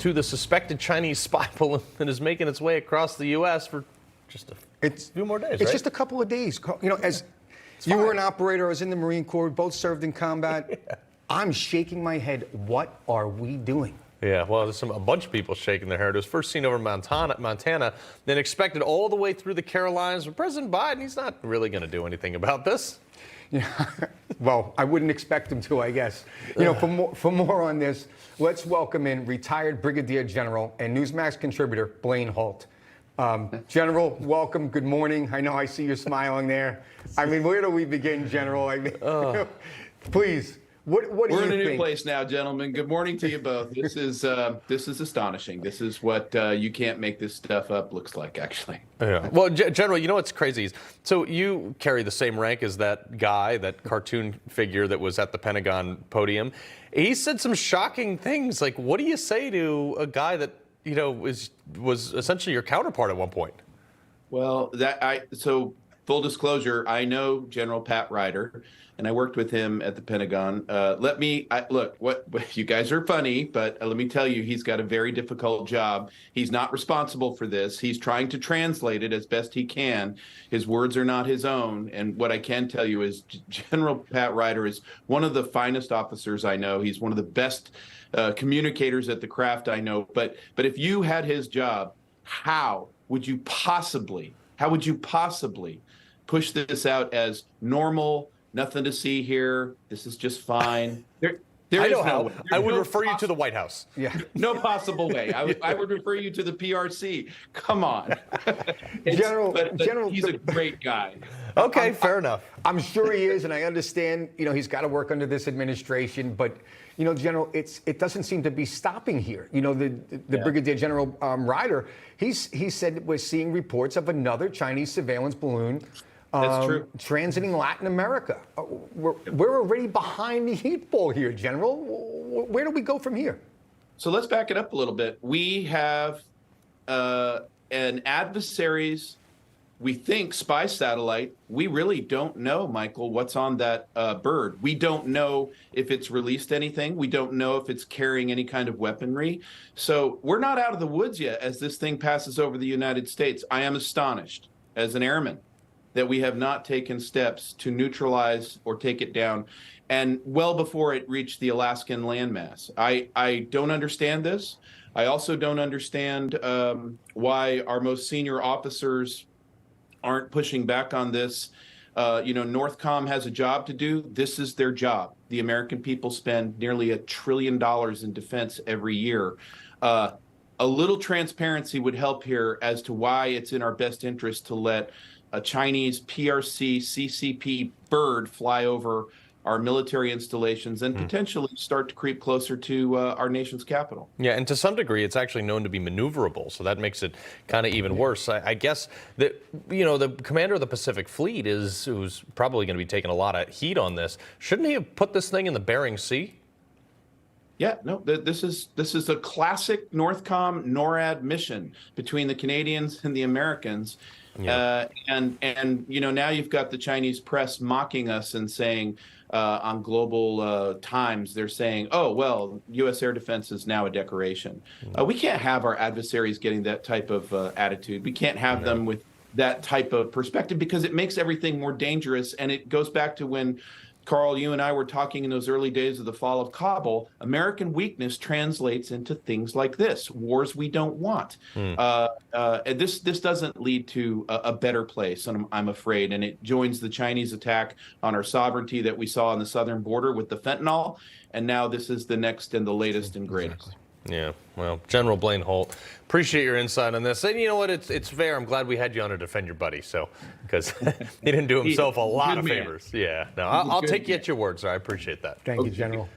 to the suspected Chinese spy balloon that is making its way across the U.S. for just a few more days, It's just a couple of days. You know, as you were an operator, I was in the Marine Corps, we both served in combat. Yeah. I'm shaking my head. What are we doing? Yeah, well, there's a bunch of people shaking their head. It was first seen over Montana, then expected all the way through the Carolinas. But President Biden, he's not really going to do anything about this. Yeah, well, I wouldn't expect him to, I guess. You know, for more on this, let's welcome in retired Brigadier General and Newsmax contributor Blaine Holt. General, welcome. Good morning. I know I see you smiling there. I mean, where do we begin, General? I mean, please. What do you think? We're in a new place now, gentlemen. Good morning to you both. This is astonishing. This is what you can't make this stuff up looks like, actually. Yeah. Well, General, you know what's crazy is, so you carry the same rank as that guy, that cartoon figure that was at the Pentagon podium. He said some shocking things. Like, what do you say to a guy that, you know, was essentially your counterpart at one point? Well, so full disclosure, I know General Pat Ryder, and I worked with him at the Pentagon. Look, you guys are funny, but let me tell you, he's got a very difficult job. He's not responsible for this. He's trying to translate it as best he can. His words are not his own. And what I can tell you is General Pat Ryder is one of the finest officers I know. He's one of the best communicators at the craft I know. But if you had his job, how would you possibly push this out as normal? Nothing to see here. This is just fine. I know how. I would refer you to the White House. Yeah. No possible way. I would refer you to the PRC. Come on. General, he's a great guy. Okay, fair enough. I'm sure he is, and I understand, you know, he's got to work under this administration, but, you know, General, it doesn't seem to be stopping here. You know, the Brigadier General Ryder, he said we're seeing reports of another Chinese surveillance balloon. That's true. Transiting Latin America. We're already behind the 8 ball here, General. Where do we go from here? So let's back it up a little bit. We have an adversary's, we think, spy satellite. We really don't know, Michael, what's on that bird. We don't know if it's released anything. We don't know if it's carrying any kind of weaponry. So we're not out of the woods yet as this thing passes over the United States. I am astonished as an airman that we have not taken steps to neutralize or take it down, and well before it reached the Alaskan landmass. I don't understand this. I also don't understand why our most senior officers aren't pushing back on this. You know, Northcom has a job to do. This is their job. The American people spend nearly $1 trillion in defense every year. A little transparency would help here as to why it's in our best interest to let a Chinese PRC CCP bird fly over our military installations and potentially start to creep closer to our nation's capital. Yeah, and to some degree, it's actually known to be maneuverable, so that makes it kind of even worse. I guess that, you know, the commander of the Pacific Fleet who's probably going to be taking a lot of heat on this. Shouldn't he have put this thing in the Bering Sea? Yeah, no, this is a classic Northcom NORAD mission between the Canadians and the Americans. Yeah. And you know, now you've got the Chinese press mocking us and saying on global times, they're saying, oh, well, U.S. air defense is now a decoration. We can't have our adversaries getting that type of attitude. We can't have them with that type of perspective because it makes everything more dangerous. And it goes back to when, Carl, you and I were talking in those early days of the fall of Kabul. American weakness translates into things like this, wars we don't want. This doesn't lead to a better place, I'm afraid, and it joins the Chinese attack on our sovereignty that we saw on the southern border with the fentanyl, and now this is the next and the latest and greatest. Exactly. Yeah, well, General Blaine Holt, appreciate your insight on this. And you know what? It's fair. I'm glad we had you on to defend your buddy, so because he didn't do himself a lot of favors. Yeah, no, I'll take you at your word, sir. I appreciate that. Thank you, General.